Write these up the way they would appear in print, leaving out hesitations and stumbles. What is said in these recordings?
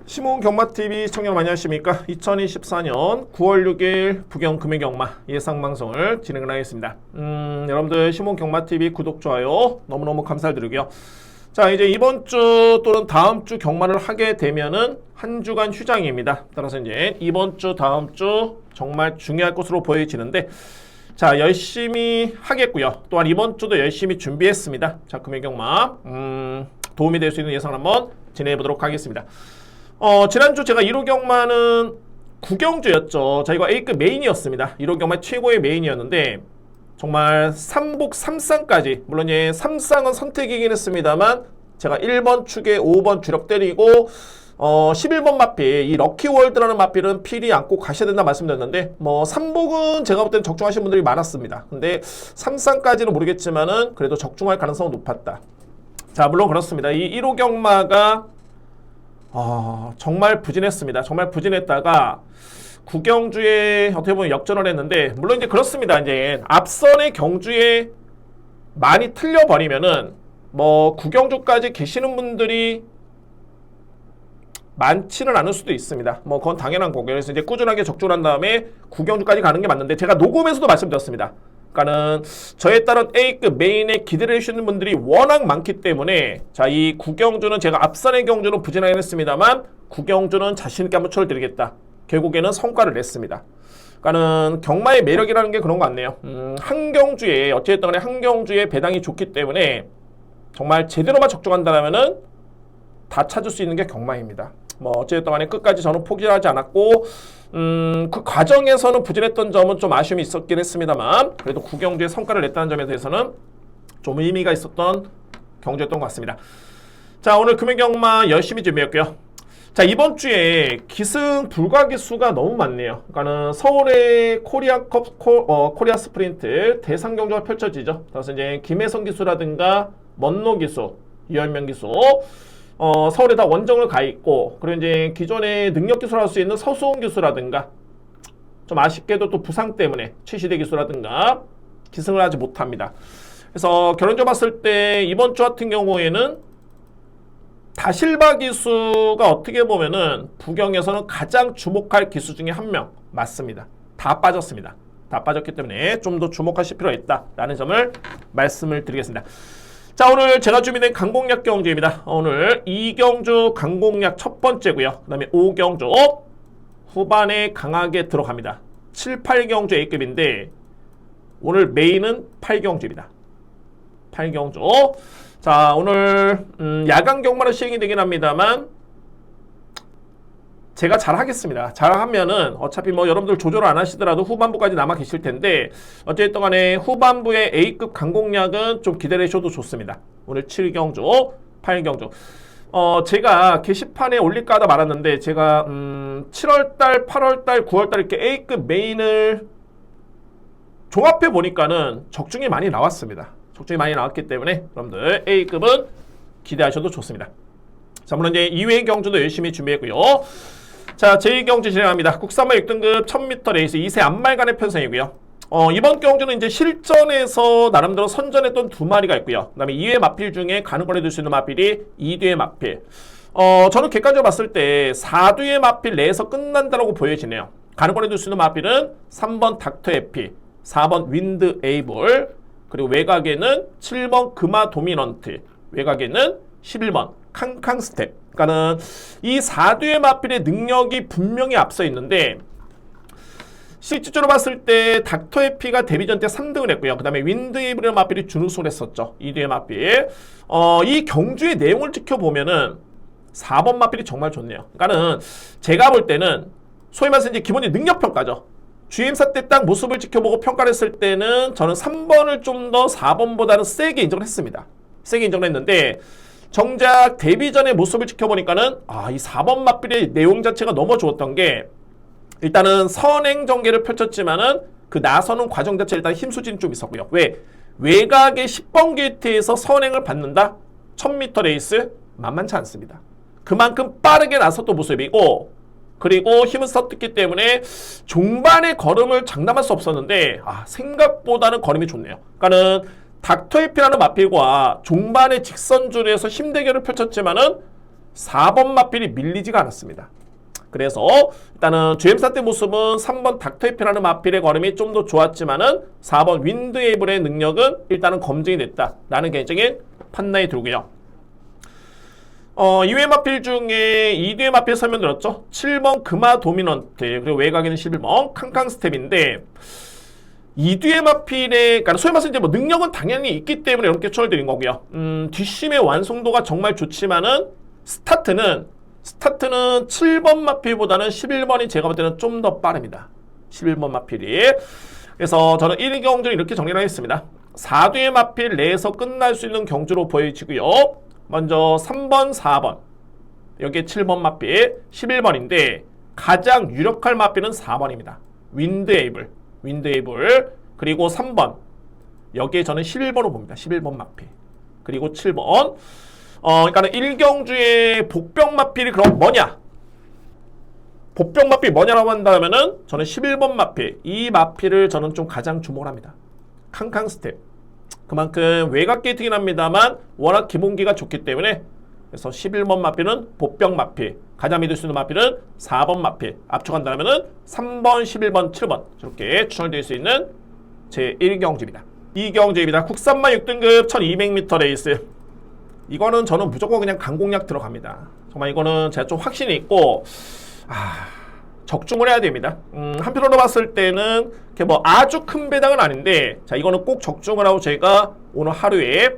시몬 경마TV 시청자 여러분 안녕하십니까? 2024년 9월 6일 부경 금액경마 예상방송을 진행을 하겠습니다. 여러분들 시몬 경마TV 구독, 좋아요 너무너무 감사드리고요. 자, 이제 이번 주 또는 다음 주 경마를 하게 되면은 한 주간 휴장입니다. 따라서 이제 이번 주, 다음 주 정말 중요할 것으로 보여지는데, 자, 열심히 하겠고요. 또한 이번 주도 열심히 준비했습니다. 자, 금액경마 도움이 될 수 있는 예상을 한번 진행해 보도록 하겠습니다. 지난주 제가 1호 경마는 구경주였죠. 자, 이거 A급 메인이었습니다. 1호 경마 최고의 메인이었는데, 정말 3복 3쌍까지, 물론 예, 3쌍은 선택이긴 했습니다만, 제가 1번 축에 5번 주력 때리고, 11번 마필, 이 럭키월드라는 마필은 필히 안고 가셔야 된다 말씀드렸는데, 3복은 제가 볼 때는 적중하신 분들이 많았습니다. 근데 3쌍까지는 모르겠지만은, 그래도 적중할 가능성은 높았다. 자, 물론 그렇습니다. 이 1호 경마가 정말 부진했습니다. 정말 부진했다가 구경주에 어떻게 보면 역전을 했는데, 물론 이제 그렇습니다. 이제 앞선의 경주에 많이 틀려버리면은 구경주까지 계시는 분들이 많지는 않을 수도 있습니다. 그건 당연한 거고요. 그래서 이제 꾸준하게 적중을 한 다음에 구경주까지 가는 게 맞는데, 제가 녹음에서도 말씀드렸습니다. 그러니까는 저에 따른 A급 메인에 기대를 해주시는 분들이 워낙 많기 때문에, 자, 이 구경주는 제가 앞선의 경주는 부진하긴 했습니다만 구경주는 자신있게 한번 쳐드리겠다. 결국에는 성과를 냈습니다. 그러니까는 경마의 매력이라는 게 그런 것 같네요. 한 경주에 어쨌든 간에 한 경주에 배당이 좋기 때문에 정말 제대로만 적중한다면은 다 찾을 수 있는 게 경마입니다. 어쨌든 간에 끝까지 저는 포기하지 않았고, 그 과정에서는 부진했던 점은 좀 아쉬움이 있었긴 했습니다만, 그래도 구경주에 성과를 냈다는 점에 대해서는 좀 의미가 있었던 경주였던 것 같습니다. 자, 오늘 금액경마 열심히 준비했고요. 자, 이번 주에 기승 불가기수가 너무 많네요. 그러니까는 서울의 코리아컵, 코리아 스프린트 대상 경주가 펼쳐지죠. 그래서 이제 김혜성 기수라든가 먼노 기수, 이현명 기수, 서울에 다 원정을 가 있고, 그리고 이제 기존의 능력 기수를 할 수 있는 서수홍 기수라든가, 좀 아쉽게도 또 부상 때문에 최시대 기수라든가 기승을 하지 못합니다. 그래서 결론적으로 봤을 때 이번 주 같은 경우에는 다실바 기수가 어떻게 보면은 부경에서는 가장 주목할 기수 중에 한 명 맞습니다. 다 빠졌습니다. 다 빠졌기 때문에 좀 더 주목하실 필요가 있다라는 점을 말씀을 드리겠습니다. 자, 오늘 제가 준비된 강공략 경주입니다. 오늘 2경주 강공략 첫 번째고요. 그 다음에 5경주 후반에 강하게 들어갑니다. 7, 8경주 A급인데 오늘 메인은 8경주입니다. 8경주. 자, 오늘 야간 경마로 시행이 되긴 합니다만 제가 잘하겠습니다. 잘하면은 어차피 여러분들 조절을 안 하시더라도 후반부까지 남아 계실 텐데, 어쨌든 간에 후반부의 A급 강공략은 좀 기대해 주셔도 좋습니다. 오늘 7경주, 8경주. 제가 게시판에 올릴까 하다 말았는데, 제가 7월달, 8월달, 9월달 이렇게 A급 메인을 종합해 보니까는 적중이 많이 나왔습니다. 적중이 많이 나왔기 때문에 여러분들 A급은 기대하셔도 좋습니다. 자, 물론 이제 2회 경주도 열심히 준비했고요. 자, 제2경주 진행합니다. 국산마 6등급 1000m 레이스 2세 앞말간의 편성이고요. 이번 경주는 이제 실전에서 나름대로 선전했던 두 마리가 있고요. 그 다음에 2회 마필 중에 가능권에 둘 수 있는 마필이 2뒤의 마필. 저는 객관적으로 봤을 때 4뒤의 마필 내에서 끝난다고 보여지네요. 가능권에 둘 수 있는 마필은 3번 닥터 에피, 4번 윈드 에이블, 그리고 외곽에는 7번 금화 도미넌트, 외곽에는 11번 캉캉 스텝. 그러니까는 이 4뒤의 마필의 능력이 분명히 앞서 있는데, 실질적으로 봤을 때 닥터 에피가 데뷔전 때 3등을 했고요. 그 다음에 윈드 에이블의 마필이 준우승을 했었죠. 2뒤의 마필. 이 경주의 내용을 지켜보면은 4번 마필이 정말 좋네요. 그러니까는 제가 볼 때는 소위 말해서 이제 기본이 능력평가죠. GM사 때 딱 모습을 지켜보고 평가를 했을 때는 저는 3번을 좀 더 4번보다는 세게 인정을 했습니다. 세게 인정을 했는데, 정작 데뷔전의 모습을 지켜보니까는 이 4번 마필의 내용 자체가 너무 좋았던 게, 일단은 선행 전개를 펼쳤지만은 그 나서는 과정 자체에 일단 힘수진이 좀 있었고요. 왜? 외곽의 10번 게이트에서 선행을 받는다? 1000m 레이스 만만치 않습니다. 그만큼 빠르게 나섰던 모습이고, 그리고 힘은 썼기 때문에 종반의 걸음을 장담할 수 없었는데, 생각보다는 걸음이 좋네요. 그러니까는 닥터 에피라는 마필과 종반의 직선줄에서 힘대결을 펼쳤지만은 4번 마필이 밀리지가 않았습니다. 그래서 일단은 GM사 때 모습은 3번 닥터이피라는 마필의 걸음이 좀 더 좋았지만은 4번 윈드에이블의 능력은 일단은 검증이 됐다라는 개인적인 판단이 들고요. 이외 마필 중에 2뒤의 마필 설명드렸죠. 7번 금화 도미넌트, 그리고 외곽에는 11번 캉캉 스텝인데, 2뒤의 마필의, 그러니까 소위 말해서 이제 뭐 능력은 당연히 있기 때문에 이렇게 추천을 드린 거고요. 뒷심의 완성도가 정말 좋지만은 스타트는 7번 마필보다는 11번이 제가 볼 때는 좀 더 빠릅니다. 11번 마필이. 그래서 저는 1위 경주를 이렇게 정리를 하겠습니다. 4뒤의 마필 내에서 끝날 수 있는 경주로 보여지고요. 먼저 3번, 4번. 여기에 7번 마필, 11번인데 가장 유력할 마필은 4번입니다. 윈드에이블. 그리고 3번. 여기에 저는 11번으로 봅니다. 11번 마필. 그리고 7번. 그러니까는 1경주의 복병 마필이 그럼 뭐냐? 복병 마필 뭐냐라고 한다면은 저는 11번 마필. 이 마필을 저는 좀 가장 주목을 합니다. 캉캉 스텝. 그만큼 외곽 게이트긴 합니다만 워낙 기본기가 좋기 때문에, 그래서 11번 마필은 복병 마필, 가장 믿을 수 있는 마필은 4번 마필, 압축한다면은 3번, 11번, 7번 저렇게 추천드릴 수 있는 제 1경주입니다. 2경주입니다. 국산만 6등급 1200m 레이스. 이거는 저는 무조건 그냥 강공략 들어갑니다. 정말 이거는 제가 좀 확신이 있고, 적중을 해야 됩니다. 한편으로 봤을 때는 뭐 아주 큰 배당은 아닌데, 자, 이거는 꼭 적중을 하고 제가 오늘 하루에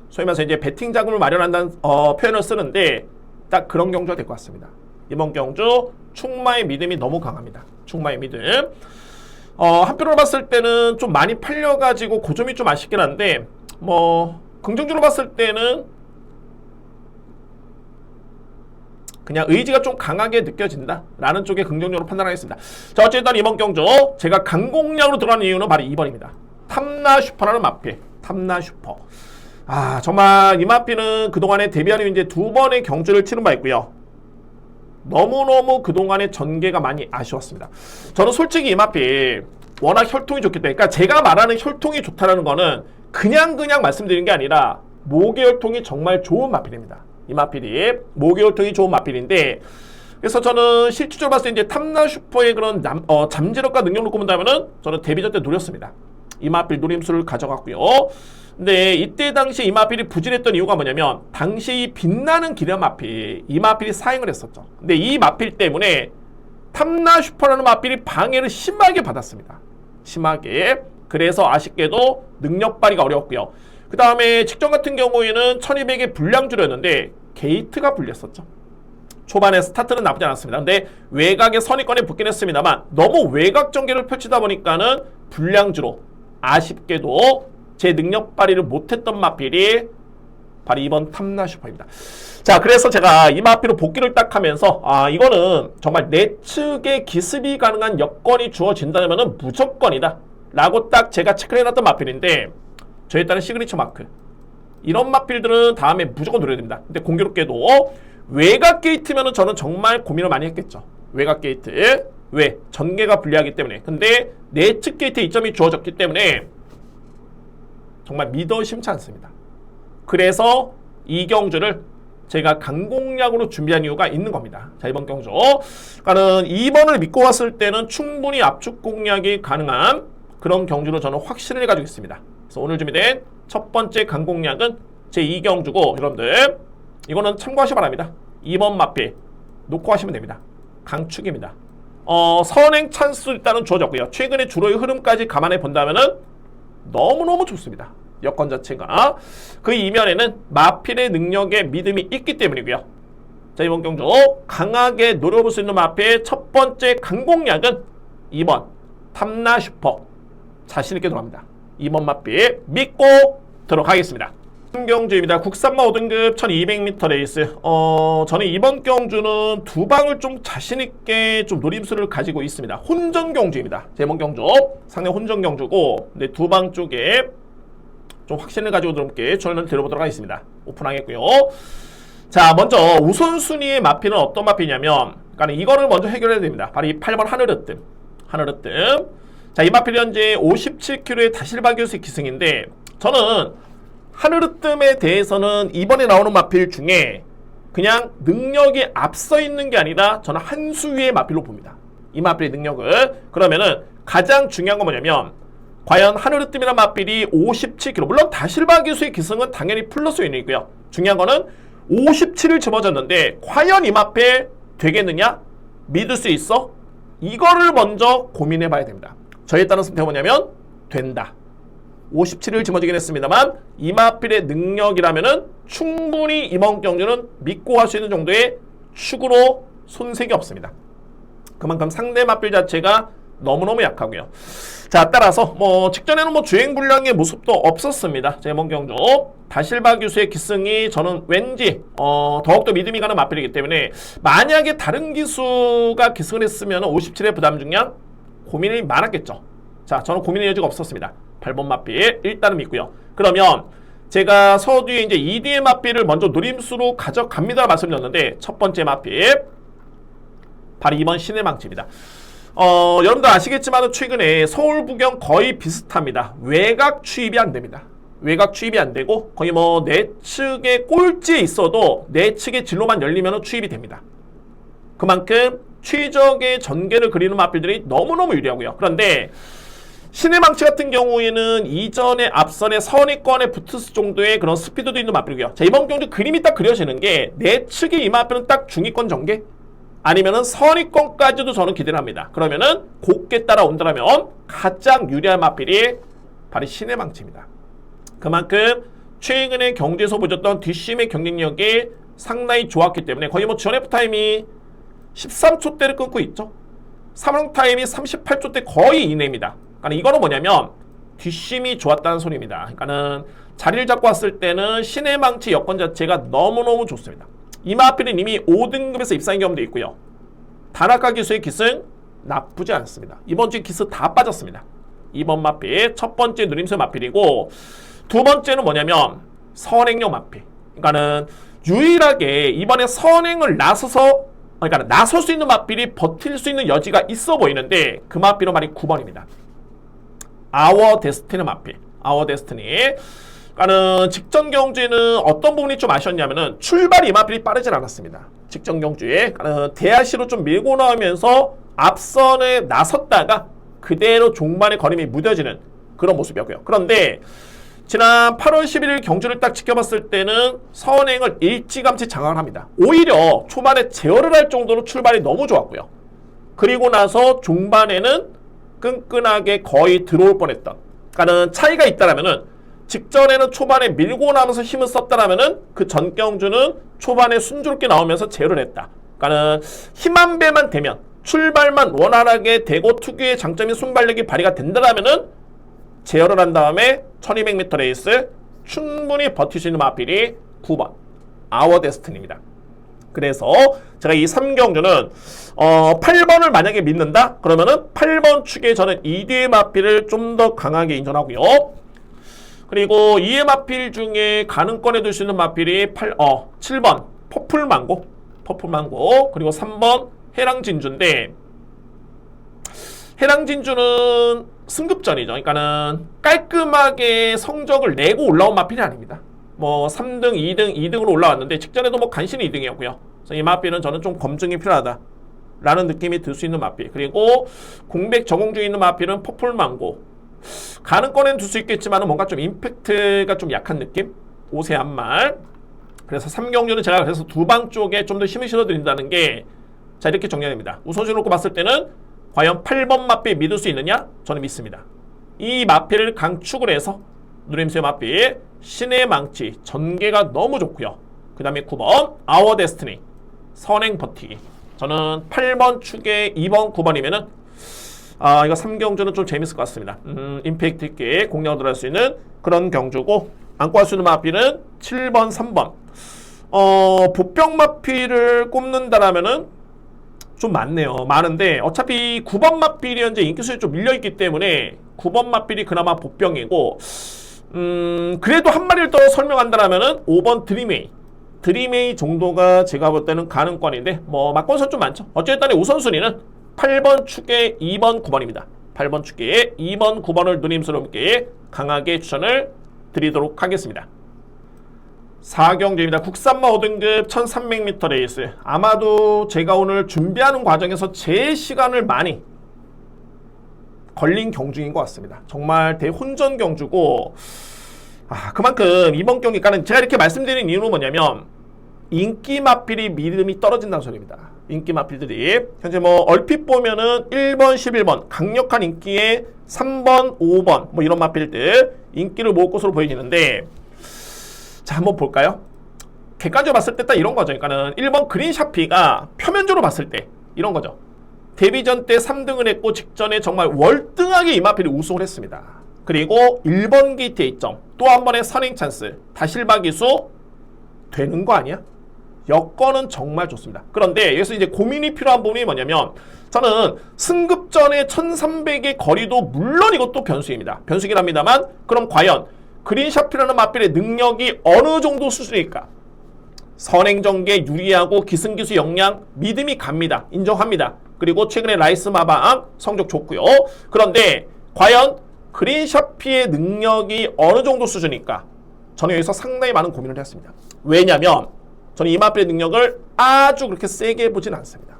소위 말해서 이제 베팅 자금을 마련한다는 표현을 쓰는데, 딱 그런 경주가 될 것 같습니다. 이번 경주 충마의 믿음이 너무 강합니다. 충마의 믿음. 한편으로 봤을 때는 좀 많이 팔려가지고 그 점이 좀 아쉽긴 한데, 뭐 긍정적으로 봤을 때는 그냥 의지가 좀 강하게 느껴진다 라는 쪽에 긍정적으로 판단하겠습니다. 자, 어쨌든 이번 경주 제가 강공략으로 들어가는 이유는 바로 2번입니다. 탐나 슈퍼라는 마필. 탐나 슈퍼. 정말 이 마필은 그동안에 데뷔하는 이제 2번의 경주를 치른 바 있고요. 너무너무 그동안의 전개가 많이 아쉬웠습니다. 저는 솔직히 이 마필 워낙 혈통이 좋기 때문에, 그러니까 제가 말하는 혈통이 좋다는 거는 그냥 말씀드리는 게 아니라 모계혈통이 정말 좋은 마필입니다. 이 마필이 모계혈통이 좋은 마필인데, 그래서 저는 실질적으로 봤을 때 이제 탐나 슈퍼의 그런 잠재력과 능력 놓고 본다면은 저는 데뷔전 때 노렸습니다. 이 마필 노림수를 가져갔고요. 근데 이때 당시 이 마필이 부진했던 이유가 뭐냐면, 당시 이 빛나는 기련 마필, 이 마필이 사행을 했었죠. 근데 이 마필 때문에 탐나 슈퍼라는 마필이 방해를 심하게 받았습니다. 심하게. 그래서 아쉽게도 능력 발휘가 어려웠고요. 그 다음에 직전 같은 경우에는 1200의 불량주였는데 게이트가 불렸었죠. 초반에 스타트는 나쁘지 않았습니다. 근데 외곽에 선입권에 붙긴 했습니다만 너무 외곽 전개를 펼치다 보니까는 불량주로 아쉽게도 제 능력 발휘를 못했던 마필이 바로 이번 탐나 슈퍼입니다. 자, 그래서 제가 이 마필로 복귀를 딱 하면서 이거는 정말 내 측에 기습이 가능한 여건이 주어진다면은 무조건이다 라고 딱 제가 체크를 해놨던 마필인데, 저에 따른 시그니처 마크, 이런 마필들은 다음에 무조건 노려야 됩니다. 근데 공교롭게도 외곽 게이트면은 저는 정말 고민을 많이 했겠죠. 외곽 게이트. 왜? 전개가 불리하기 때문에. 근데 내측 게이트에 이점이 주어졌기 때문에 정말 믿어 심치 않습니다. 그래서 이 경주를 제가 강공략으로 준비한 이유가 있는 겁니다. 자, 이번 경주. 그러니까는 2번을 믿고 왔을 때는 충분히 압축 공략이 가능한 그런 경주로 저는 확신을 가지고 있습니다. 그래서 오늘 준비된 첫 번째 강공략은 제 2경주고, 여러분들 이거는 참고하시기 바랍니다. 2번 마필 놓고 하시면 됩니다. 강축입니다. 선행 찬스 일단은 주어졌고요. 최근에 주로의 흐름까지 감안해 본다면은 너무너무 좋습니다. 여건 자체가. 그 이면에는 마필의 능력에 믿음이 있기 때문이고요. 자, 이번 경주 강하게 노려볼 수 있는 마필 첫 번째 강공략은 2번 탐나 슈퍼. 자신있게 들어갑니다. 2번 마필 믿고 들어가겠습니다. 경주입니다. 국산마 5등급 1200m 레이스. 저는 이번 경주는 두 방을 좀 자신있게 좀 노림수를 가지고 있습니다. 혼전 경주입니다. 이번 경주 상당히 혼전 경주고, 근데 두 방 쪽에 좀 확신을 가지고 들어볼게 저는 들어보도록 하겠습니다. 오픈하겠고요. 자, 먼저 우선순위의 마필은 어떤 마필이냐면, 그러니까 이거를 먼저 해결해야 됩니다. 바로 이 8번 하늘으뜸. 자, 이 마필이 현재 57kg의 다실바기우스 기승인데, 저는 하늘으뜸에 대해서는 이번에 나오는 마필 중에 그냥 능력이 앞서 있는 게 아니라 저는 한 수 위의 마필로 봅니다. 이 마필의 능력을. 그러면은 가장 중요한 건 뭐냐면 과연 하늘을 뜸이라는 마필이 57kg, 물론 다실바 기수의 기승은 당연히 플러스 요인이고요. 중요한 거는 57을 집어줬는데 과연 이 마필 되겠느냐? 믿을 수 있어? 이거를 먼저 고민해 봐야 됩니다. 저에 따른 선택은 뭐냐면 된다. 57을 짊어지긴 했습니다만 이 마필의 능력이라면은 충분히 이번 경주는 믿고 할 수 있는 정도의 축으로 손색이 없습니다. 그만큼 상대 마필 자체가 너무너무 약하고요. 자, 따라서 직전에는 주행불량의 모습도 없었습니다. 제 이번 경주 다실바 기수의 기승이 저는 왠지 더욱더 믿음이 가는 마필이기 때문에 만약에 다른 기수가 기승을 했으면 57의 부담 중량 고민이 많았겠죠. 자, 저는 고민의 여지가 없었습니다. 8번 마필 일단은 믿고요. 그러면 제가 서두에 이제 2D의 마필을 먼저 노림수로 가져갑니다 말씀드렸는데 첫 번째 마필 바로 2번 신의 망치입니다. 여러분들 아시겠지만 최근에 서울 부경 거의 비슷합니다. 외곽 추입이 안 됩니다. 외곽 추입이 안 되고 거의 내측의 꼴찌에 있어도 내측의 진로만 열리면 추입이 됩니다. 그만큼 최적의 전개를 그리는 마필들이 너무너무 유리하고요. 그런데 신의 망치 같은 경우에는 이전에 앞선의 선위권에 붙을 정도의 그런 스피드도 있는 마필이고요. 자, 이번 경주 그림이 딱 그려지는 게 내측의 이 마필은 딱 중위권 전개 아니면은 선위권까지도 저는 기대를 합니다. 그러면은 곱게 따라온다면 가장 유리한 마필이 바로 신의 망치입니다. 그만큼 최근에 경주에서 보여줬던 뒷심의 경쟁력이 상당히 좋았기 때문에 거의 전 F타임이 13초대를 끊고 있죠. 3형 타임이 38초대 거의 이내입니다. 그러니까 이거는 뭐냐면 뒷심이 좋았다는 소리입니다. 그러니까는 자리를 잡고 왔을 때는 신의 망치 여건 자체가 너무너무 좋습니다. 이 마필은 이미 5등급에서 입상한 경험도 있고요. 다나카 기수의 기승 나쁘지 않습니다. 이번 주 기수 다 빠졌습니다. 2번 마필 첫 번째 누림수 마필이고 두 번째는 뭐냐면 선행용 마필. 그러니까는 유일하게 이번에 선행을 나설 수 있는 마필이 버틸 수 있는 여지가 있어 보이는데 그 마필은 말이 9번입니다. 아워 데스티니 마필. 아워 데스티니. 그러니까는 직전 경주에는 어떤 부분이 좀 아쉬웠냐면은 출발 이 마필이 빠르진 않았습니다. 직전 경주에 대하시로 좀 밀고 나오면서 앞선에 나섰다가 그대로 종반의 걸음이 무뎌지는 그런 모습이었고요. 그런데 지난 8월 11일 경주를 딱 지켜봤을 때는 선행을 일찌감치 장악을 합니다. 오히려 초반에 제어를 할 정도로 출발이 너무 좋았고요. 그리고 나서 종반에는 끈끈하게 거의 들어올 뻔했던. 그러니까는 차이가 있다라면은 직전에는 초반에 밀고 나면서 힘을 썼다라면은 그 전 경주는 초반에 순조롭게 나오면서 제어를 했다. 그러니까는 힘 한 배만 되면 출발만 원활하게 되고 특유의 장점인 순발력이 발휘가 된다라면은 제어를 한 다음에 1200m 레이스 충분히 버틸 수 있는 마필이 9번 아워 데스티니입니다. 그래서 제가 이 3경주는 8번을 만약에 믿는다? 그러면은 8번 축에 저는 2D의 마필을 좀 더 강하게 인정하고요. 그리고 2의 마필 중에 가능권에 둘 수 있는 마필이 7번 퍼플망고 그리고 3번 해랑진주인데 해랑진주는 승급전이죠. 그러니까는 깔끔하게 성적을 내고 올라온 마필이 아닙니다. 3등, 2등, 2등으로 올라왔는데 직전에도 간신히 2등이었고요. 그래서 이 마필은 저는 좀 검증이 필요하다 라는 느낌이 들 수 있는 마필. 그리고 공백 적응 중에 있는 마필은 퍼플망고. 가능권엔 둘 수 있겠지만 뭔가 좀 임팩트가 좀 약한 느낌? 옷의 한말. 그래서 3경주는 제가 그래서 두 방 쪽에 좀 더 힘을 실어드린다는 게 자 이렇게 정리됩니다. 우선순위 놓고 봤을 때는 과연 8번 마필 믿을 수 있느냐? 저는 믿습니다. 이 마필을 강축을 해서 누림수의 마필 신의 망치 전개가 너무 좋고요. 그 다음에 9번 아워 데스티니 선행 버티기. 저는 8번 축에 2번 9번이면은 이거 3경주는 좀 재밌을 것 같습니다. 임팩트 있게 공략을 들어갈 수 있는 그런 경주고 안고 할 수 있는 마필은 7번 3번 보병 마필을 꼽는다라면은 좀 많은데 어차피 9번 마필이 현재 인기수에 좀 밀려있기 때문에 9번 마필이 그나마 보병이고 그래도 한 마리를 더 설명한다라면은 5번 드림웨이 정도가 제가 볼 때는 가능권인데 막권선 좀 많죠. 어쨌든 우선순위는 8번 축에 2번 9번입니다. 8번 축에 2번 9번을 누님스럽게 강하게 추천을 드리도록 하겠습니다. 4경주입니다. 국산마 5등급 1300m 레이스. 아마도 제가 오늘 준비하는 과정에서 제일 시간을 많이 걸린 경주인 것 같습니다. 정말 대혼전 경주고, 그만큼 이번 경기가는 제가 이렇게 말씀드린 이유는 뭐냐면 인기 마필이 믿음이 떨어진다는 소리입니다. 인기 마필들이 현재 뭐 얼핏 보면은 1번, 11번 강력한 인기의 3번, 5번 뭐 이런 마필들 인기를 모을 것으로 보여지는데, 자 한번 볼까요? 객관적으로 봤을 때 딱 이런 거죠. 그러니까는 1번 그린샤피가 표면적으로 봤을 때 이런 거죠. 데뷔전 때 3등을 했고 직전에 정말 월등하게 이 마필이 우승을 했습니다. 그리고 1번 게이트 A점 또 한 번의 선행 찬스 다실바 기수 되는 거 아니야? 여건은 정말 좋습니다. 그런데 여기서 이제 고민이 필요한 부분이 뭐냐면, 저는 승급전의 1300의 거리도 물론 이것도 변수입니다. 변수긴 합니다만, 그럼 과연 그린샤피라는 마필의 능력이 어느 정도 수준일까? 선행전개 유리하고 기승기수 역량 믿음이 갑니다. 인정합니다. 그리고 최근에 라이스 마방 성적 좋고요. 그런데 과연 그린샤피의 능력이 어느 정도 수준일까? 저는 여기서 상당히 많은 고민을 했습니다. 왜냐면 저는 이 마필의 능력을 아주 그렇게 세게 보진 않습니다.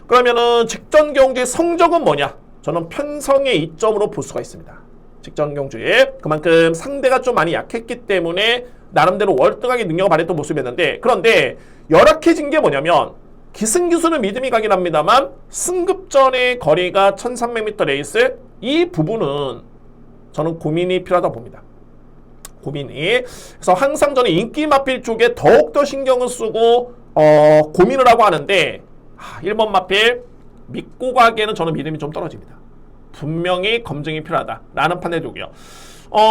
그러면은 직전 경주의 성적은 뭐냐? 저는 편성의 이점으로 볼 수가 있습니다. 직전 경주에 그만큼 상대가 좀 많이 약했기 때문에 나름대로 월등하게 능력을 발휘했던 모습이었는데, 그런데 열악해진 게 뭐냐면 기승기수는 믿음이 가긴 합니다만 승급전의 거리가 1300m 레이스, 이 부분은 저는 고민이 필요하다고 봅니다. 고민이. 그래서 항상 저는 인기 마필 쪽에 더욱더 신경을 쓰고 고민을 하고 하는데, 1번 마필 믿고 가기에는 저는 믿음이 좀 떨어집니다. 분명히 검증이 필요하다라는 판단이 들고요.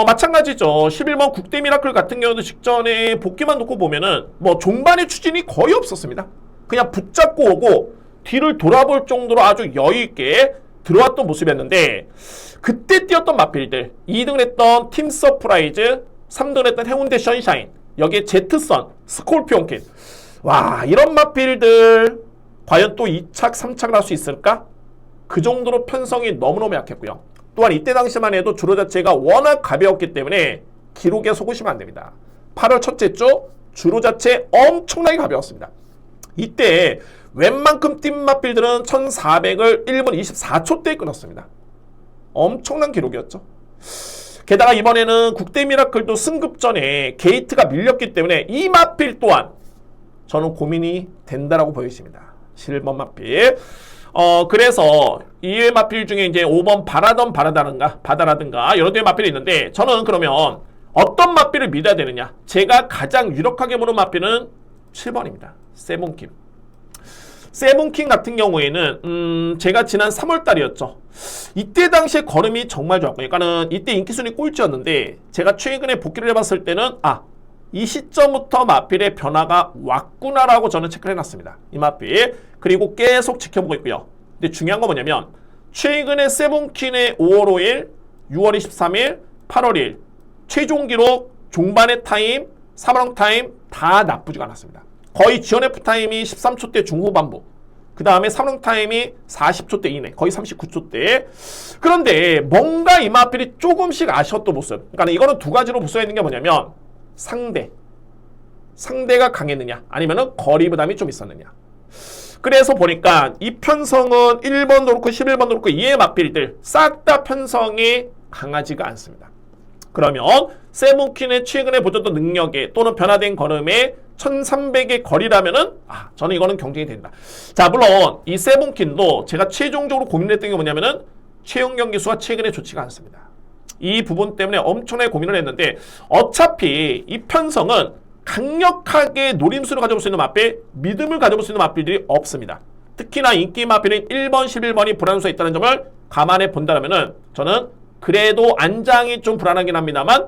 마찬가지죠. 11번 국대 미라클 같은 경우도 직전에 복귀만 놓고 보면은 뭐 종반의 추진이 거의 없었습니다. 그냥 붙잡고 오고 뒤를 돌아볼 정도로 아주 여유있게 들어왔던 모습이었는데, 그때 뛰었던 마필들 2등을 했던 팀 서프라이즈, 3등을 했던 해운대 션샤인, 여기에 제트선, 스콜피온킨, 와 이런 마필들 과연 또 2착, 3착을 할 수 있을까? 그 정도로 편성이 너무너무 약했고요. 또한 이때 당시만 해도 주로 자체가 워낙 가벼웠기 때문에 기록에 속으시면 안 됩니다. 8월 첫째 주 주로 자체 엄청나게 가벼웠습니다. 이때 웬만큼 뛴 마필들은 1400을 1분 24초대에 끊었습니다. 엄청난 기록이었죠. 게다가 이번에는 국대 미라클도 승급전에 게이트가 밀렸기 때문에 이 마필 또한 저는 고민이 된다라고 보여집니다. 7번 마필. 그래서 이외 마필 중에 이제 5번 바다라든가 여러 개의 마필이 있는데, 저는 그러면 어떤 마필을 믿어야 되느냐? 제가 가장 유력하게 보는 마필은 7번입니다. 세븐킴. 세븐킴 같은 경우에는 제가 지난 3월달이었죠. 이때 당시에 걸음이 정말 좋았고, 그러니까는 이때 인기순위 꼴찌였는데 제가 최근에 복귀를 해봤을 때는 이 시점부터 마필의 변화가 왔구나라고 저는 체크를 해놨습니다. 이 마필. 그리고 계속 지켜보고 있고요. 근데 중요한 건 뭐냐면 최근에 세븐퀸의 5월 5일, 6월 23일, 8월 2일 최종 기록 종반의 타임, 3월 타임 다 나쁘지가 않았습니다. 거의 GNF 타임이 13초대 중후반부, 그 다음에 3월 타임이 40초대 이내, 거의 39초대. 그런데 뭔가 이 마필이 조금씩 아쉬웠던 모습. 그러니까 이거는 두 가지로 볼 수 있는 게 뭐냐면 상대가 강했느냐, 아니면은 거리 부담이 좀 있었느냐. 그래서 보니까 이 편성은 1번도 그렇고 11번도 그렇고 이의 마필들 싹 다 편성이 강하지가 않습니다. 그러면 세븐퀸의 최근에 보여줬던 능력에 또는 변화된 걸음에 1300의 거리라면은 저는 이거는 경쟁이 된다. 자, 물론 이 세븐퀸도 제가 최종적으로 고민했던 게 뭐냐면은 최용 경기수가 최근에 좋지가 않습니다. 이 부분 때문에 엄청나게 고민을 했는데, 어차피 이 편성은 강력하게 노림수를 가져볼 수 있는 마필, 믿음을 가져볼 수 있는 마필들이 없습니다. 특히나 인기 마필인 1번, 11번이 불안수가 있다는 점을 감안해 본다면은 저는 그래도 안장이 좀 불안하긴 합니다만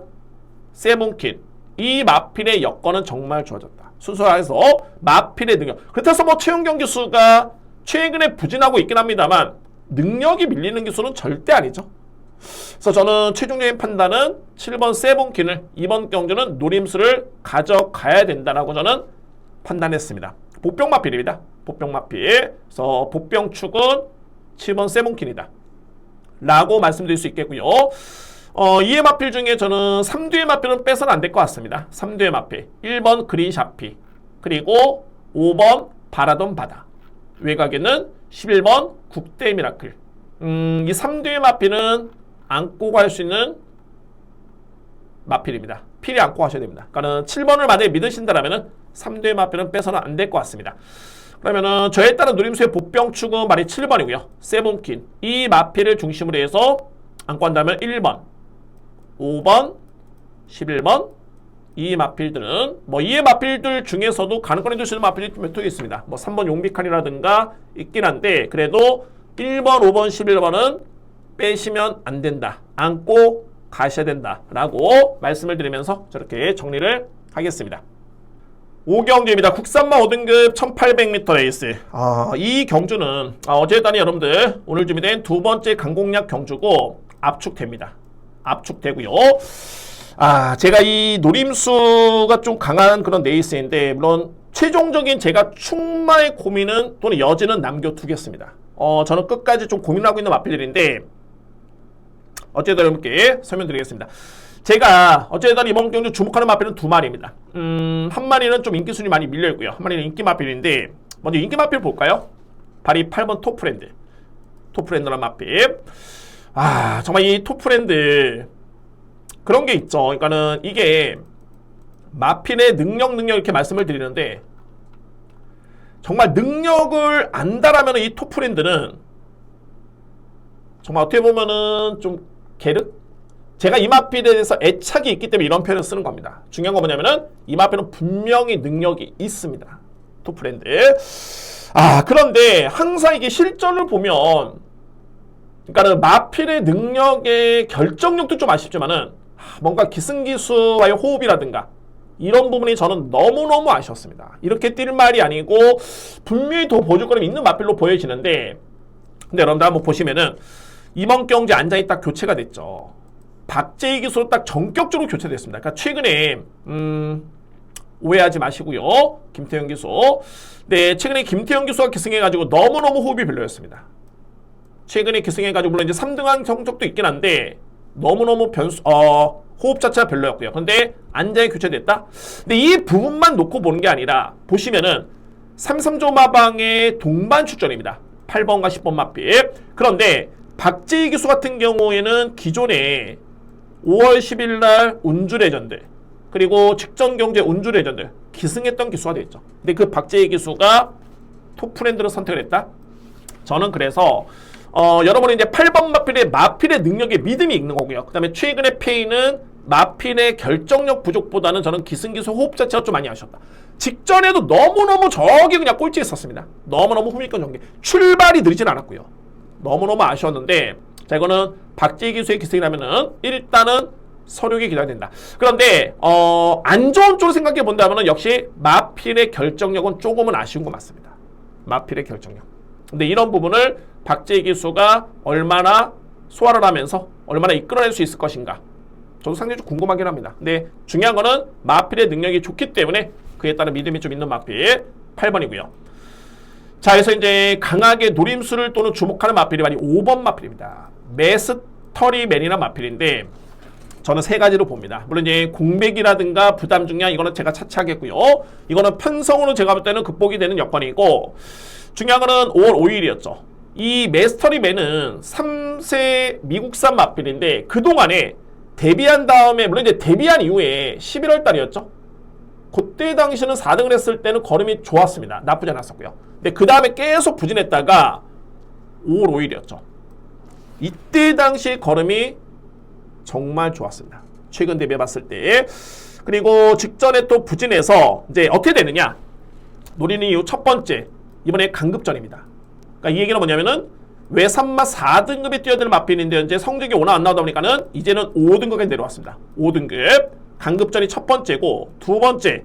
세븐퀸, 이 마필의 여건은 정말 좋아졌다. 순수해서 마필의 능력. 그렇다고 뭐 최용경 기수가 최근에 부진하고 있긴 합니다만 능력이 밀리는 기수는 절대 아니죠. 그래서 저는 최종적인 판단은 7번 세븐퀸을 이번 경주는 노림수를 가져가야 된다라고 저는 판단했습니다. 보병 마필입니다. 보병 마필. 그래서 보병 축은 7번 세븐퀸이다 라고 말씀드릴 수 있겠고요. 이의 마필 중에 저는 3두의 마필은 빼서는 안 될 것 같습니다. 3두의 마필. 1번 그린 샤피. 그리고 5번 바라던 바다. 외곽에는 11번 국대 미라클. 이 3두의 마필은 안고 갈 수 있는 마필입니다. 필히 안고 가셔야 됩니다. 그러니까 7번을 만약에 믿으신다면 3두의 마필은 빼서는 안 될 것 같습니다. 그러면은 저에 따른 누림수의 보병축은 말이 7번이고요. 세븐킨. 이 마필을 중심으로 해서 안고 한다면 1번, 5번, 11번. 이 마필들은 이의 마필들 중에서도 가능권에 두시는 마필이 몇 개 있습니다. 3번 용비칸이라든가 있긴 한데 그래도 1번, 5번, 11번은 빼시면 안 된다. 안고 가셔야 된다라고 말씀을 드리면서 저렇게 정리를 하겠습니다. 5경주입니다. 국산마 5등급 1800m 레이스. 이 경주는 어제단이 여러분들 오늘 준비된 두 번째 강공략 경주고 압축됩니다. 압축되고요. 제가 이 노림수가 좀 강한 그런 레이스인데 물론 최종적인 제가 충마의 고민은 또는 여지는 남겨두겠습니다. 저는 끝까지 좀 고민하고 있는 마필들인데 어쨌든 여러분께 설명드리겠습니다. 제가 어쨌든 이번 경주 주목하는 마필은 두 마리입니다. 한 마리는 좀 인기 순위 많이 밀려있고요. 한 마리는 인기 마필인데 먼저 인기 마필 볼까요? 바로 8번 톱프렌드. 톱프렌드라는 마필. 정말 이 톱프렌드 그런 게 있죠. 그러니까는 이게 마필의 능력 이렇게 말씀을 드리는데 정말 능력을 안다라면 이 톱프렌드는 정말 어떻게 보면은 좀 게르? 제가 이 마필에 대해서 애착이 있기 때문에 이런 표현을 쓰는 겁니다. 중요한 건 뭐냐면은 이 마필은 분명히 능력이 있습니다. 톱프렌드. 그런데 항상 이게 실전을 보면 그러니까는 마필의 능력의 결정력도 좀 아쉽지만은 뭔가 기승기수와의 호흡이라든가 이런 부분이 저는 너무너무 아쉬웠습니다. 이렇게 뛸 말이 아니고 분명히 더 보여줄 거는 있는 마필로 보여지는데 근데 여러분들 한번 보시면은 이번 경주에 앉아있다 딱 교체가 됐죠. 박재희 기수로 딱 전격적으로 교체됐습니다. 그러니까 최근에 오해하지 마시고요. 김태형 기수. 네, 최근에 김태형 기수가 기승해가지고 너무너무 호흡이 별로였습니다. 최근에 기승해가지고 물론 이제 3등한 성적도 있긴 한데 너무너무 호흡 자체가 별로였고요. 근데 안장이 교체됐다? 근데 이 부분만 놓고 보는 게 아니라 보시면은 33조 마방의 동반 출전입니다. 8번과 10번 마필. 그런데 박재희 기수 같은 경우에는 기존에 5월 10일 날 운주 레전드 그리고 직전 경제 운주 레전드 기승했던 기수가 됐죠. 근데 그 박재희 기수가 톱프렌드를 선택을 했다? 저는 그래서 여러분이 이제 8번 마필의 능력에 믿음이 있는 거고요. 그 다음에 최근의 페이는 마필의 결정력 부족보다는 저는 기승기수 호흡 자체가 좀 많이 아쉬웠다. 직전에도 너무너무 저기 그냥 꼴찌 했었습니다. 너무너무 후미권 전개. 출발이 느리진 않았고요. 너무너무 아쉬웠는데 자 이거는 박재희 기수의 기승이라면은 일단은 서륙이 기다려야 된다. 그런데 안 좋은 쪽으로 생각해 본다면은 역시 마필의 결정력은 조금은 아쉬운 거 맞습니다. 마필의 결정력. 근데 이런 부분을 박재희 기수가 얼마나 소화를 하면서 얼마나 이끌어낼 수 있을 것인가 저도 상당히 좀 궁금하긴 합니다. 근데 중요한 거는 마필의 능력이 좋기 때문에 그에 따른 믿음이 좀 있는 마필 8번이고요. 자, 그래서 이제 강하게 노림수를 또는 주목하는 마필이 바로 5번 마필입니다. 메스터리맨이라는 마필인데 저는 세 가지로 봅니다. 물론 이제 공백이라든가 부담 중량 이거는 제가 차치하겠고요. 이거는 편성으로 제가 볼 때는 극복이 되는 여건이고 중요한 거는 5월 5일이었죠. 이 메스터리맨은 3세 미국산 마필인데 그동안에 데뷔한 다음에 물론 이제 데뷔한 이후에 11월 달이었죠. 그때 당시는 4등을 했을 때는 걸음이 좋았습니다. 나쁘지 않았었고요. 근데 그 다음에 계속 부진했다가 5월 5일이었죠. 이때 당시 걸음이 정말 좋았습니다. 최근 대비해봤을 때. 그리고 직전에 또 부진해서 이제 어떻게 되느냐. 노리는 이유 첫 번째. 이번에 강급전입니다. 그러니까 이 얘기는 뭐냐면은 외산마 4등급에 뛰어드는 마필인데 현재 성적이 오나 안 나오다 보니까는 이제는 5등급에 내려왔습니다. 5등급. 강급전이 첫 번째고 두 번째.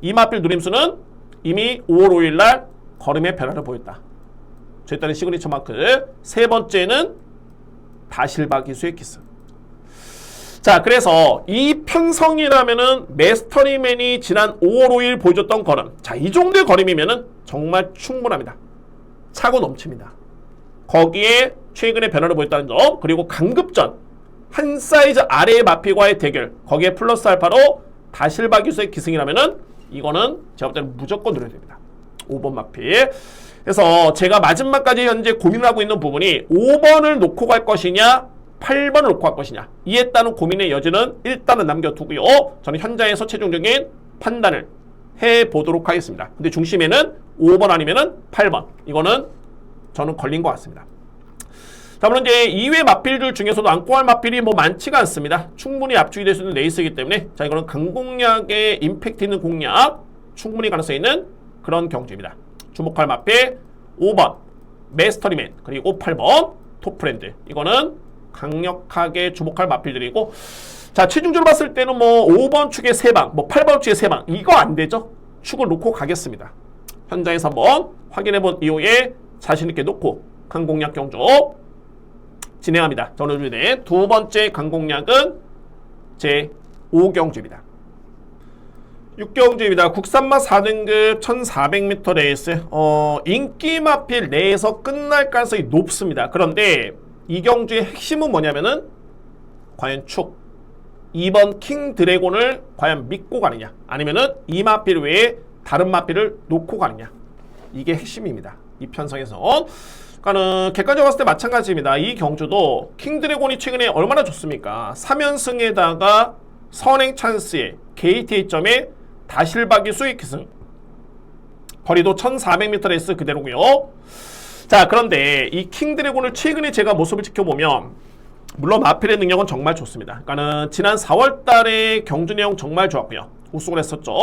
이 마필 누림수는 이미 5월 5일 날 걸음의 변화를 보였다. 저에 따른 시그니처 마크. 세 번째는 다실바 기수의 기스. 자, 그래서 이 편성이라면은 메스터리맨이 지난 5월 5일 보여줬던 걸음. 자, 이 정도의 걸음이면은 정말 충분합니다. 차고 넘칩니다. 거기에 최근에 변화를 보였다는 점, 그리고 강급전. 한 사이즈 아래의 마필과의 대결, 거기에 플러스 알파로 다실바기수의 기승이라면은 이거는 제가 볼 때는 무조건 노려야 됩니다. 5번 마필. 그래서 제가 마지막까지 현재 고민을 하고 있는 부분이 5번을 놓고 갈 것이냐 8번을 놓고 갈 것이냐, 이에 따른 고민의 여지는 일단은 남겨두고요. 저는 현장에서 최종적인 판단을 해보도록 하겠습니다. 근데 중심에는 5번 아니면은 8번, 이거는 저는 걸린 것 같습니다. 자, 물론 이제 2회 마필들 중에서도 안고 할 마필이 뭐 많지가 않습니다. 충분히 압축이 될 수 있는 레이스이기 때문에, 자, 이거는 강공략에 임팩트 있는 공략, 충분히 가능성 있는 그런 경주입니다. 주목할 마필 5번 메스터리맨, 그리고 8번 톱프렌드, 이거는 강력하게 주목할 마필들이고, 자, 체중적으로 봤을 때는 뭐 5번 축에 3방, 뭐 8번 축에 3방, 이거 안 되죠? 축을 놓고 가겠습니다. 현장에서 한번 확인해본 이후에 자신있게 놓고 강공략 경주 진행합니다. 저는 오늘 두 번째 강공략은 제 5경주입니다. 6경주입니다. 국산마 4등급 1400m 레이스. 인기 마필 내에서 끝날 가능성이 높습니다. 그런데 이 경주의 핵심은 뭐냐면은 과연 축 2번 킹 드래곤을 과연 믿고 가느냐, 아니면은 이 마필 외에 다른 마필을 놓고 가느냐, 이게 핵심입니다. 이 편성에서. 그러니까는 객관적으로 봤을 때 마찬가지입니다. 이 경주도 킹 드래곤이 최근에 얼마나 좋습니까? 3연승에다가 선행 찬스에 KT점에 다실바기 수익 기승, 거리도 1400m 레이스 그대로고요. 자, 그런데 이 킹 드래곤을 최근에 제가 모습을 지켜보면, 물론 마필의 능력은 정말 좋습니다. 그러니까는 지난 4월달에 경주 내용 정말 좋았고요. 우승을 했었죠.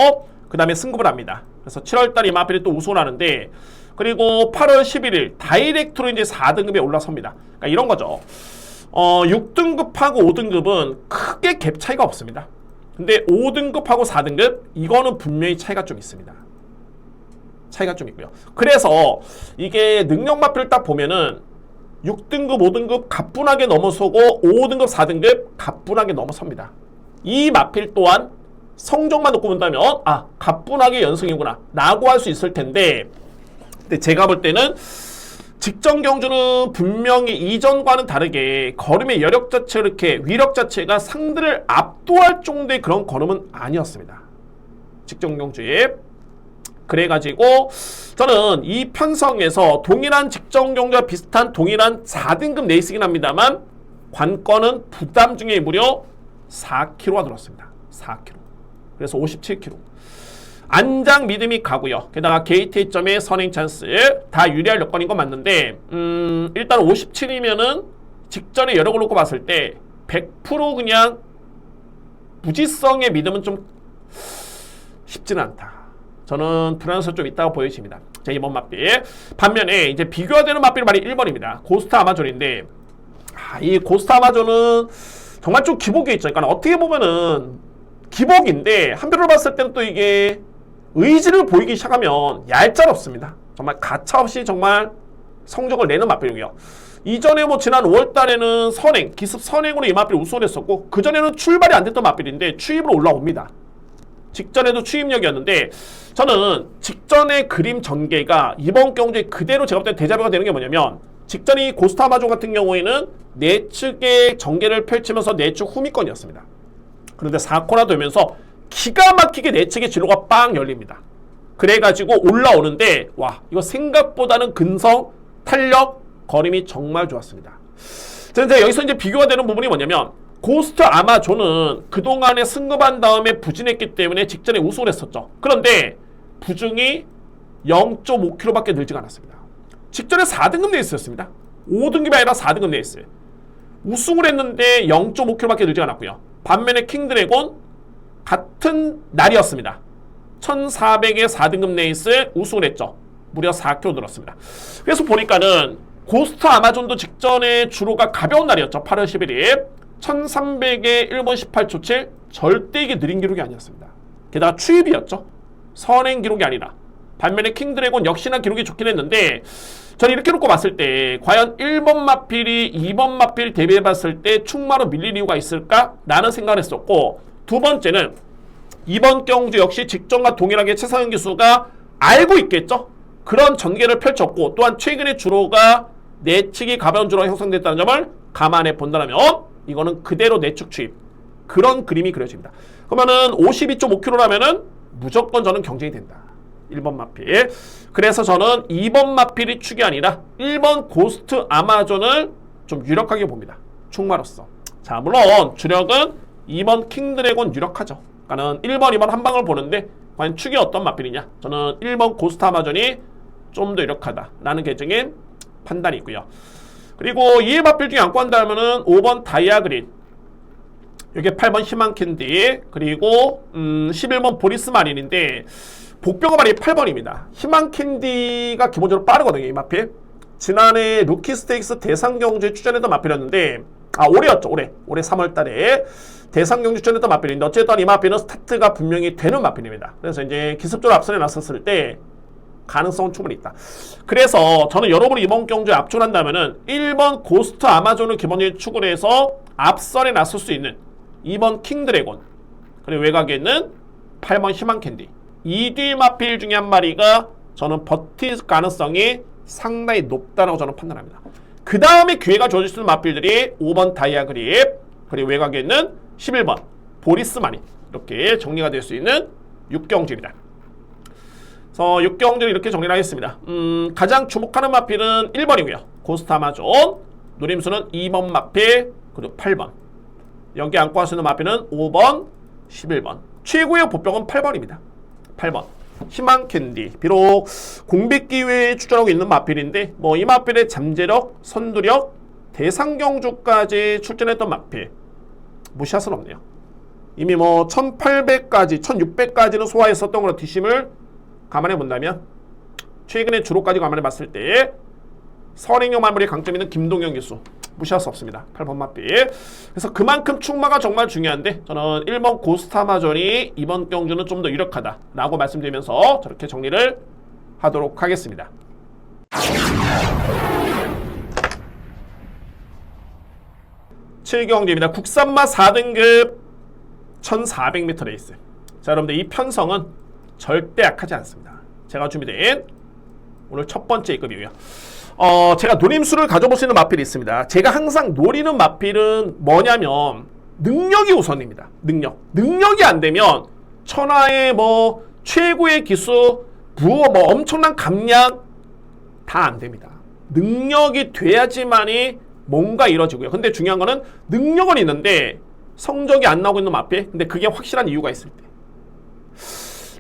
그 다음에 승급을 합니다. 그래서 7월달에 이 마필이 또 우승을 하는데, 그리고 8월 11일 다이렉트로 이제 4등급에 올라섭니다. 그러니까 이런 거죠. 6등급하고 5등급은 크게 갭 차이가 없습니다. 근데 5등급하고 4등급, 이거는 분명히 차이가 좀 있습니다. 차이가 좀 있고요. 그래서 이게 능력 마필을 딱 보면은 6등급, 5등급 가뿐하게 넘어서고 5등급, 4등급 가뿐하게 넘어섭니다. 이 마필 또한 성적만 놓고 본다면 아, 가뿐하게 연승이구나 라고 할 수 있을 텐데, 근데 제가 볼 때는 직전 경주는 분명히 이전과는 다르게 걸음의 여력 자체, 이렇게 위력 자체가 상대를 압도할 정도의 그런 걸음은 아니었습니다. 직전 경주에. 그래가지고 저는 이 편성에서 동일한 직전 경주와 비슷한 동일한 4등급 레이스이긴 합니다만 관건은 부담 중에 무려 4kg가 들었습니다. 4kg. 그래서 57kg. 안장 믿음이 가고요. 게다가 게이트점의 선행 찬스 다 유리할 여건인 건 맞는데, 일단 57이면은 직전에 여력을 놓고 봤을 때 100% 그냥 무지성의 믿음은 좀 쉽지는 않다. 저는 불안해서 좀 있다고 보여집니다. 자, 이번 마필. 반면에 이제 비교가 되는 마필은 말이 1번입니다. 고스트 아마존인데, 이 고스트 아마존은 정말 좀 기복이 있죠. 그러니까 어떻게 보면은 기복인데 한편으로 봤을 때는 또 이게 의지를 보이기 시작하면 얄짤없습니다. 정말 가차없이 정말 성적을 내는 마필이고요. 이전에 뭐 지난 5월 달에는 선행, 기습 선행으로 이 마필 우승을 했었고, 그전에는 출발이 안 됐던 마필인데 추입으로 올라옵니다. 직전에도 추입력이었는데, 저는 직전의 그림 전개가 이번 경주에 그대로 제가 볼 때 대자뷰가 되는 게 뭐냐면, 직전이 고스트 아마존 같은 경우에는 내측의 전개를 펼치면서 내측 후미권이었습니다. 그런데 4코나 되면서 기가 막히게 내측의 진로가 빵 열립니다. 그래가지고 올라오는데 와, 이거 생각보다는 근성, 탄력, 거림이 정말 좋았습니다. 자, 여기서 이제 비교가 되는 부분이 뭐냐면, 고스트 아마존은 그동안에 승급한 다음에 부진했기 때문에 직전에 우승을 했었죠. 그런데 부중이 0.5kg밖에 늘지가 않았습니다. 직전에 4등급 레이스였습니다. 5등급이 아니라 4등급 레이스. 우승을 했는데 0.5kg밖에 늘지가 않았고요. 반면에 킹드래곤 같은 날이었습니다. 1400의 4등급 레이스 우승을 했죠. 무려 4kg 늘었습니다. 그래서 보니까는 고스트 아마존도 직전에 주로가 가벼운 날이었죠. 8월 11일 1300에 1분 18초 7, 절대 이게 느린 기록이 아니었습니다. 게다가 추입이었죠. 선행 기록이 아니라. 반면에 킹드래곤 역시나 기록이 좋긴 했는데, 저는 이렇게 놓고 봤을 때 과연 1번 마필이 2번 마필 대비해 봤을 때 충마로 밀릴 이유가 있을까? 라는 생각을 했었고, 두 번째는 이번 경주 역시 직전과 동일하게 최상현 기수가 알고 있겠죠? 그런 전개를 펼쳤고, 또한 최근에 주로가 내측이 가벼운 주로가 형성됐다는 점을 감안해 본다면 이거는 그대로 내축 추입. 그런 그림이 그려집니다. 그러면은 52.5kg라면은 무조건 저는 경쟁이 된다. 1번 마필. 그래서 저는 2번 마필이 축이 아니라 1번 고스트 아마존을 좀 유력하게 봅니다. 축마로서. 자, 물론 주력은 2번 킹드래곤 유력하죠. 그러니까는 1번, 2번 한 방을 보는데 과연 축이 어떤 마필이냐? 저는 1번 고스트 아마존이 좀 더 유력하다라는 개정인 판단이 있고요. 그리고 2의 마필 중에 안고 한다면은 5번 다이아그린, 이게 8번 희망캔디, 그리고 11번 보리스 마린인데 복병가 말이 8번입니다. 희망캔디가 기본적으로 빠르거든요. 이 마필. 지난해 루키 스테이크스 대상경주에 출전했던 마필이었는데 올해였죠. 올해 3월달에 대상경주 출전했던 마필인데 어쨌든 이 마필은 스타트가 분명히 되는 마필입니다. 그래서 이제 기습적으로 앞선에 나섰을 때 가능성은 충분히 있다. 그래서 저는 여러분이 이번 경주에 압축한다면은 1번 고스트 아마존을 기본적으로 축을 해서 앞선에 나설 수 있는 2번 킹드래곤, 그리고 외곽에 있는 8번 희망캔디, 2뒤 마필 중에 한 마리가 저는 버틸 가능성이 상당히 높다고 저는 판단합니다. 그 다음에 기회가 주어질 수 있는 마필들이 5번 다이아그립, 그리고 외곽에 있는 11번 보리스 마린, 이렇게 정리가 될 수 있는 6경주입니다. 그래서 6경주를 이렇게 정리를 하겠습니다. 가장 주목하는 마필은 1번이고요. 고스트 아마존, 노림수는 2번 마필, 그리고 8번. 여기 안고 할 수 있는 마필은 5번, 11번. 최고의 보병은 8번입니다. 8번. 희망캔디. 비록 공백기회에 출전하고 있는 마필인데 뭐 이 마필의 잠재력, 선두력, 대상경주까지 출전했던 마필. 무시할 수는 없네요. 이미 뭐 1800까지, 1600까지는 소화했었던 그런 뒷심을 감안해 본다면 최근에 주로까지 감안해 봤을 때 선행형 마무리의 강점 있는 김동현 기수 무시할 수 없습니다. 8번 마필. 그래서 그만큼 축마가 정말 중요한데 저는 1번 고스트 아마존이 이번 경주는 좀 더 유력하다라고 말씀드리면서 저렇게 정리를 하도록 하겠습니다. 7경주입니다. 국산마 4등급 1400m 레이스. 자, 여러분들 이 편성은 절대 약하지 않습니다. 제가 준비된 오늘 첫 번째 급이고요. 제가 노림수를 가져볼 수 있는 마필이 있습니다. 제가 항상 노리는 마필은 뭐냐면 능력이 우선입니다. 능력이 안 되면 천하의 뭐 최고의 기수, 부호, 뭐 엄청난 감량 다 안 됩니다. 능력이 돼야지만이 뭔가 이루어지고요. 근데 중요한 거는 능력은 있는데 성적이 안 나오고 있는 마필. 근데 그게 확실한 이유가 있을 때.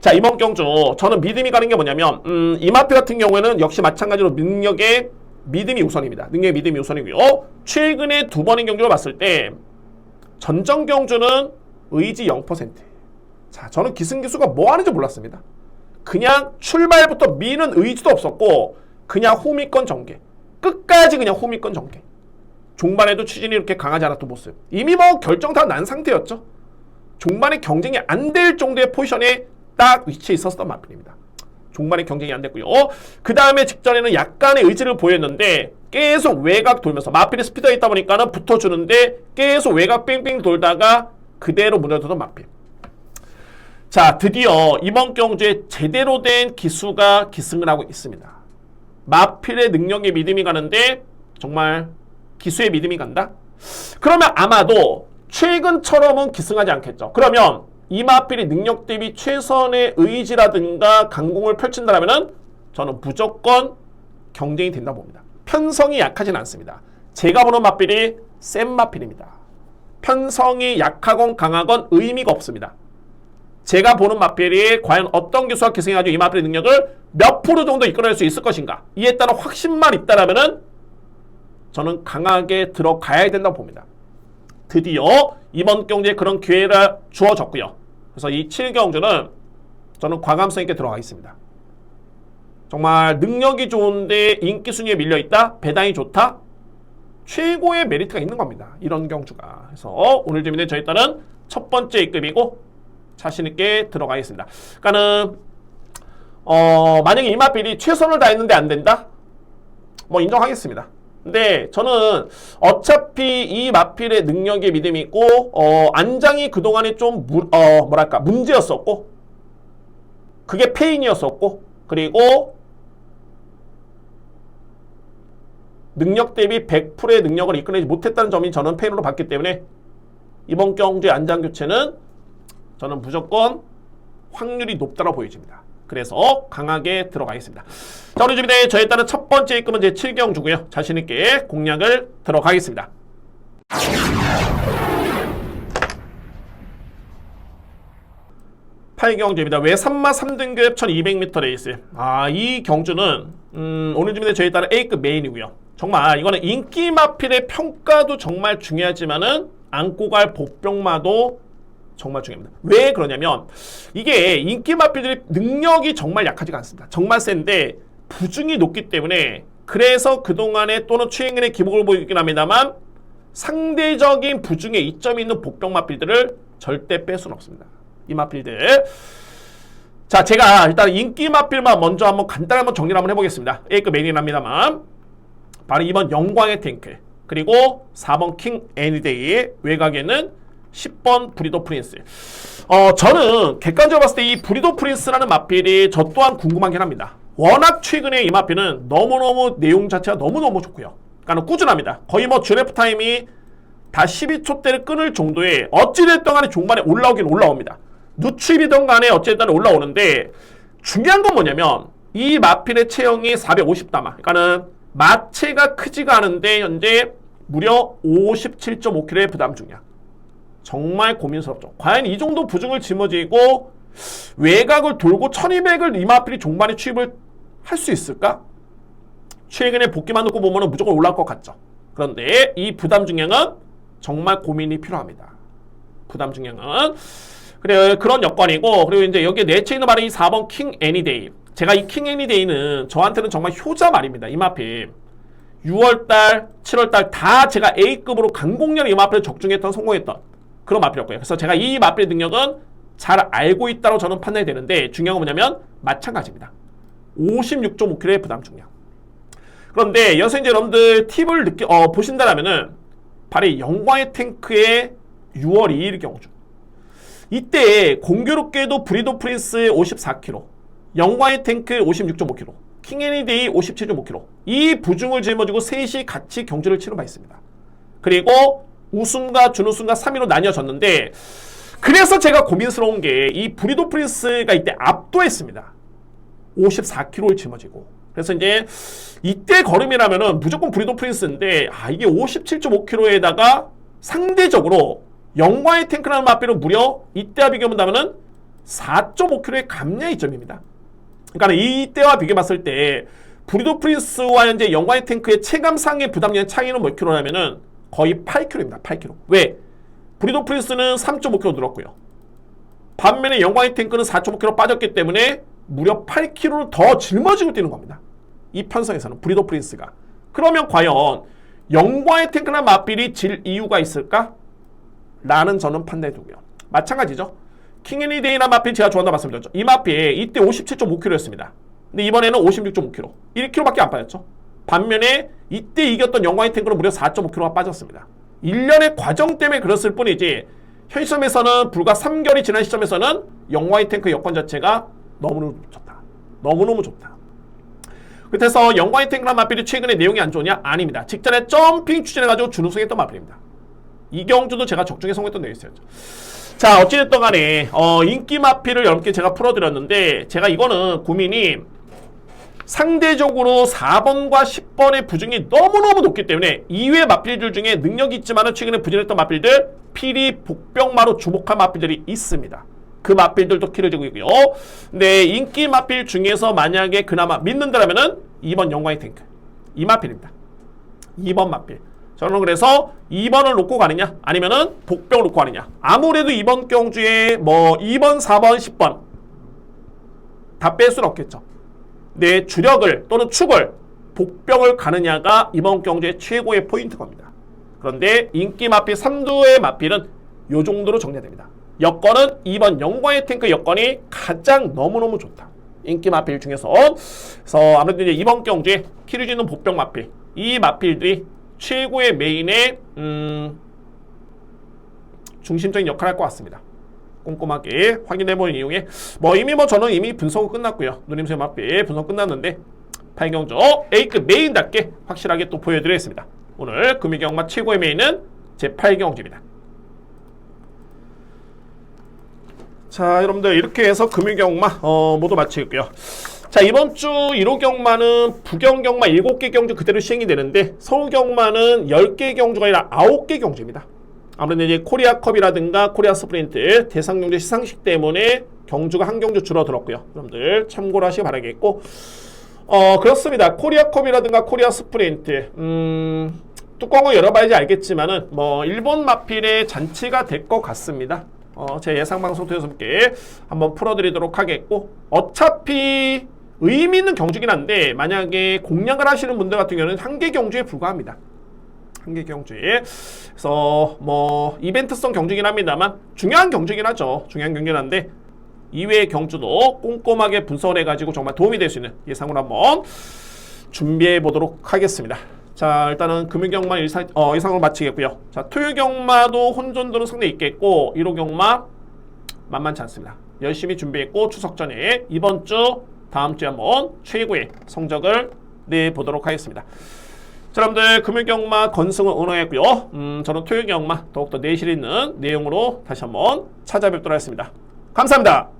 자, 이번 경주 저는 믿음이 가는 게 뭐냐면 이 마필 같은 경우에는 역시 마찬가지로 능력의 믿음이 우선입니다. 능력의 믿음이 우선이고요. 최근에 두 번의 경주를 봤을 때 전전 경주는 의지 0%. 자, 저는 기승기수가 뭐 하는지 몰랐습니다. 그냥 출발부터 미는 의지도 없었고 그냥 호미권 전개. 끝까지 그냥 호미권 전개. 종반에도 추진이 이렇게 강하지 않았던 모습. 이미 뭐 결정 다 난 상태였죠. 종반에 경쟁이 안 될 정도의 포지션에 딱 위치해 있었던 마필입니다. 종반에 경쟁이 안 됐고요. 그 다음에 직전에는 약간의 의지를 보였는데 계속 외곽 돌면서 마필이 스피드가 있다 보니까는 붙어주는데 계속 외곽 뺑뺑 돌다가 그대로 무너졌던 마필. 자, 드디어 이번 경주에 제대로 된 기수가 기승을 하고 있습니다. 마필의 능력에 믿음이 가는데 정말 기수의 믿음이 간다? 그러면 아마도 최근처럼은 기승하지 않겠죠. 그러면 이 마필이 능력 대비 최선의 의지라든가 강공을 펼친다면 저는 무조건 경쟁이 된다 봅니다. 편성이 약하진 않습니다. 제가 보는 마필이 센 마필입니다. 편성이 약하건 강하건 의미가 없습니다. 제가 보는 마필이 과연 어떤 기수와 기승해가지고 이 마필의 능력을 몇 프로 정도 이끌어낼 수 있을 것인가, 이에 따른 확신만 있다라면 저는 강하게 들어가야 된다고 봅니다. 드디어 이번 경주에 그런 기회를 주어졌고요. 그래서 이 7경주는 저는 과감성 있게 들어가겠습니다. 정말 능력이 좋은데 인기 순위에 밀려있다? 배당이 좋다? 최고의 메리트가 있는 겁니다. 이런 경주가. 그래서 오늘 재밌는 저희 딸은 첫 번째 A급이고 자신있게 들어가겠습니다. 그러니까는 만약에 이 마필이 최선을 다했는데 안 된다? 뭐 인정하겠습니다. 근데 저는 어차피 이 마필의 능력에 믿음이 있고 안장이 그동안에 좀 문제였었고 그게 페인이었었고 그리고 능력 대비 100%의 능력을 이끌어내지 못했다는 점이 저는 페인으로 봤기 때문에 이번 경주의 안장 교체는 저는 무조건 확률이 높다고 보여집니다. 그래서 강하게 들어가겠습니다. 자, 오늘 준비된 저에 따른 첫 번째 입금은 제 7경주고요. 자신있게 공략을 들어가겠습니다. 8경주입니다. 왜 3마 3등급 1200m 레이스. 이 경주는 오늘 준비된 저에 따른 A급 메인이고요. 정말 이거는 인기 마필의 평가도 정말 중요하지만은 안고 갈 복병마도 정말 중요합니다. 왜 그러냐면 이게 인기 마필들이 능력이 정말 약하지가 않습니다. 정말 센데 부중이 높기 때문에 그래서 그동안에 또는 최근에 기복을 보이긴 합니다만 상대적인 부중에 이점이 있는 복병 마필들을 절대 뺄 수는 없습니다. 이 마필들. 자, 제가 일단 인기 마필만 먼저 한번 간단히 한번 정리를 한번 해보겠습니다. A급 메인이긴 합니다만 바로 2번 영광의 탱크, 그리고 4번 킹 애니데이, 외곽에는 10번 브리더 프린스. 저는 객관적으로 봤을 때 이 브리더 프린스라는 마필이 저 또한 궁금하긴 합니다. 워낙 최근에 이 마필은 너무너무 내용 자체가 너무너무 좋고요. 그러니까 꾸준합니다. 거의 뭐 주래프 타임이 다 12초대를 끊을 정도의 어찌됐든 간에 종반에 올라오긴 올라옵니다. 누출이든 간에 어찌됐든 올라오는데 중요한 건 뭐냐면 이 마필의 체형이 450다마, 그러니까는 마체가 크지가 않은데 현재 무려 57.5kg의 부담 중량. 정말 고민스럽죠. 과연 이 정도 부중을 짊어지고 외곽을 돌고 1200을 이 마필이 종반에 취입을 할 수 있을까? 최근에 복귀만 놓고 보면 무조건 올라올 것 같죠. 그런데 이 부담 중량은 정말 고민이 필요합니다. 부담 중량은. 그래, 그런 여건이고, 그리고 이제 여기에 내체 있는 말이 4번 킹 애니데이. 제가 이 킹 애니데이는 저한테는 정말 효자 말입니다. 이 마필. 6월달, 7월달 다 제가 A급으로 강공렬 이 마필을 적중했던, 성공했던 그런 마필이었고요. 그래서 제가 이 마필의 능력은 잘 알고 있다고 저는 판단이 되는데 중요한 건 뭐냐면 마찬가지입니다. 56.5kg의 부담 중량. 그런데 여기서 이제 여러분들 팁을 보신다면은 바로 이 영광의 탱크의 6월 2일 경주. 이때 공교롭게도 브리더 프린스 54kg, 영광의 탱크 56.5kg, 킹 애니데이 57.5kg. 이 부중을 짊어지고 셋이 같이 경주를 치른 바 있습니다. 그리고 우승과 준우승과 3위로 나뉘어졌는데 그래서 제가 고민스러운 게 이 브리더 프린스가 이때 압도했습니다. 54kg를 짊어지고. 그래서 이제 이때 걸음이라면은 무조건 브리더 프린스인데 이게 57.5kg에다가 상대적으로 영광의 탱크라는 마필은 무려 이때와 비교해본다면은 4.5kg의 감량 이점입니다. 그러니까 이때와 비교해봤을 때 브리더 프린스와 현재 영광의 탱크의 체감상의 부담량 차이는 몇 킬로냐면은 거의 8kg입니다. 8kg. 왜? 브리더 프린스는 3.5kg 늘었고요. 반면에 영광의 탱크는 4.5kg 빠졌기 때문에 무려 8kg를 더 짊어지고 뛰는 겁니다. 이 편성에서는 브리더 프린스가. 그러면 과연 영광의 탱크나 마필이 질 이유가 있을까? 라는 저는 판단이 되고요. 마찬가지죠. 킹 애니데이나 마필 제가 좋아한다 말씀드렸죠. 이 마필 이때 57.5kg였습니다. 근데 이번에는 56.5kg. 1kg밖에 안 빠졌죠. 반면에 이때 이겼던 영광의 탱크는 무려 4.5kg가 빠졌습니다. 1년의 과정 때문에 그랬을 뿐이지 현 시점에서는 불과 3개월이 지난 시점에서는 영광의 탱크 여건 자체가 너무너무 좋다. 너무너무 좋다. 그래서 영광의 탱크란 마필이 최근에 내용이 안 좋으냐? 아닙니다. 직전에 점핑 추진해가지고 준우승했던 마필입니다. 이 경주도 제가 적중에 성공했던 내용이 있어요. 자, 어찌됐든 간에 인기 마필을 여러분께 제가 풀어드렸는데 제가 이거는 고민이 상대적으로 4번과 10번의 부중이 너무너무 높기 때문에 이외 마필들 중에 능력이 있지만은 최근에 부진했던 마필들 필히 복병마로 주목한 마필들이 있습니다. 그 마필들도 키를 지고 있고요. 근데 인기 마필 중에서 만약에 그나마 믿는다면은 2번 영광의 탱크. 이 마필입니다. 2번 마필. 저는 그래서 2번을 놓고 가느냐 아니면은 복병을 놓고 가느냐. 아무래도 이번 경주에 뭐 2번, 4번, 10번 다 뺄 수는 없겠죠. 내 주력을 또는 축을 복병을 가느냐가 이번 경주의 최고의 포인트 겁니다. 그런데 인기 마필 3두의 마필은 이 정도로 정리가 됩니다. 여건은 2번 영광의 탱크 여건이 가장 너무너무 좋다. 인기 마필 중에서. 그래서 아무래도 이제 이번 경주에 키를 주는 복병 마필. 이 마필들이 최고의 메인의 중심적인 역할을 할 것 같습니다. 꼼꼼하게 확인해보는 이용에 이미 저는 이미 분석은 끝났고요. 누님새 마필 분석 끝났는데 8경주 A급 메인답게 확실하게 또 보여드리겠습니다. 오늘 금융경마 최고의 메인은 제8경주입니다. 자, 여러분들 이렇게 해서 금융경마 모두 마치겠고요. 자, 이번 주 1호 경마는 부경경마 7개 경주 그대로 시행이 되는데 서울경마는 10개 경주가 아니라 9개 경주입니다. 아무래도 이제 코리아컵이라든가 코리아 스프린트 대상 경주 시상식 때문에 경주가 한 경주 줄어들었고요. 여러분들 참고를 하시기 바라겠고, 그렇습니다. 코리아컵이라든가 코리아 스프린트 뚜껑을 열어봐야지 알겠지만은 뭐 일본 마필의 잔치가 될 것 같습니다. 제 예상 방송 통해서 함께 한번 풀어드리도록 하겠고, 어차피 의미 있는 경주긴 한데 만약에 공략을 하시는 분들 같은 경우는 한 개 경주에 불과합니다. 한 개 경주에. 그래서 뭐 이벤트성 경주긴 합니다만 중요한 경주긴 하죠. 중요한 경주긴 한데 이외의 경주도 꼼꼼하게 분석을 해가지고 정말 도움이 될 수 있는 예상으로 한번 준비해 보도록 하겠습니다. 자, 일단은 금융경마 이상으로 마치겠고요. 자, 토요경마도 혼돈도는 상당히 있겠고 1호 경마 만만치 않습니다. 열심히 준비했고 추석 전에 이번 주 다음 주에 한번 최고의 성적을 내보도록 하겠습니다. 자, 여러분들 금융경마 건승을 응원했고요. 저는 토요경마 더욱더 내실 있는 내용으로 다시 한번 찾아뵙도록 하겠습니다. 감사합니다.